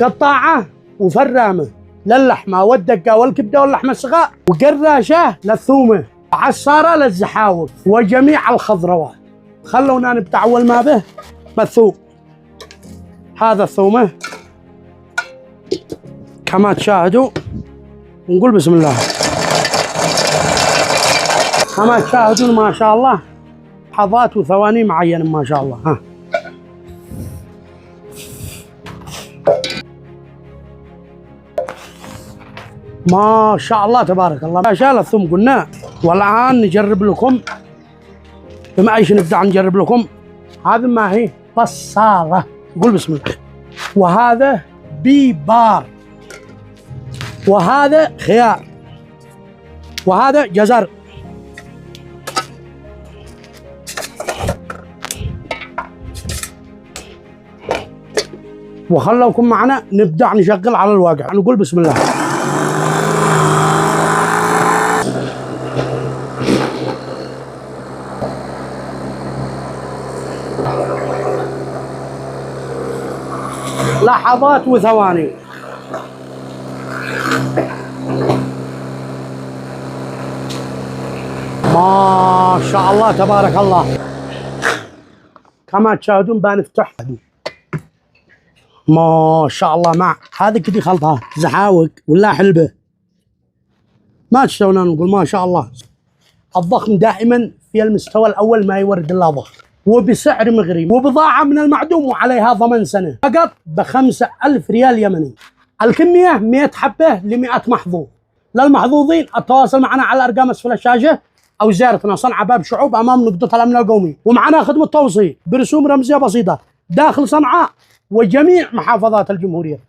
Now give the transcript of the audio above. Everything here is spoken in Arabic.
قطاعة وفرامة للحمة والدقة والكبدة واللحمة الصغار، وقراشة للثومة، وعصارة للزحاوف وجميع الخضروات. خلونا نبدأ أول ما به بالثوم. هذا الثومة كما تشاهدوا، ونقول بسم الله. كما تشاهدون ما شاء الله لحظات وثواني معينة ما شاء الله. ها ما شاء الله تبارك الله. ما شاء الله الثوم قلنا. والآن نجرب لكم، بما ايش نبدأ نجرب لكم. هذه ما هي بصارة، قول بسم الله. وهذا بيبار، وهذا خيار، وهذا جزر، وخلوكم معنا نبدأ نشغل على الواقع. نقول بسم الله. لحظات وثواني. ما شاء الله تبارك الله. كما تشاهدون بنفتح. ما شاء الله. مع هذه كذي خلطها زحاوق ولا حلبة، ما تشتونا نقول ما شاء الله. الضخم دائما في المستوى الأول ما يورد إلا ضخم، وبسعر مغري، وبضاعة من المعدوم، وعليها ضمن سنة فقط ب5,000 ريال يمني. الكمية 100 حبة ل100 محظوظ. للمحظوظين التواصل معنا على أرقام أسفل الشاشة، أو زيارتنا صنعاء باب شعوب أمام نقطة الأمن القومي. ومعنا خدمة توصيل برسوم رمزية بسيطة داخل صنعاء وجميع محافظات الجمهورية.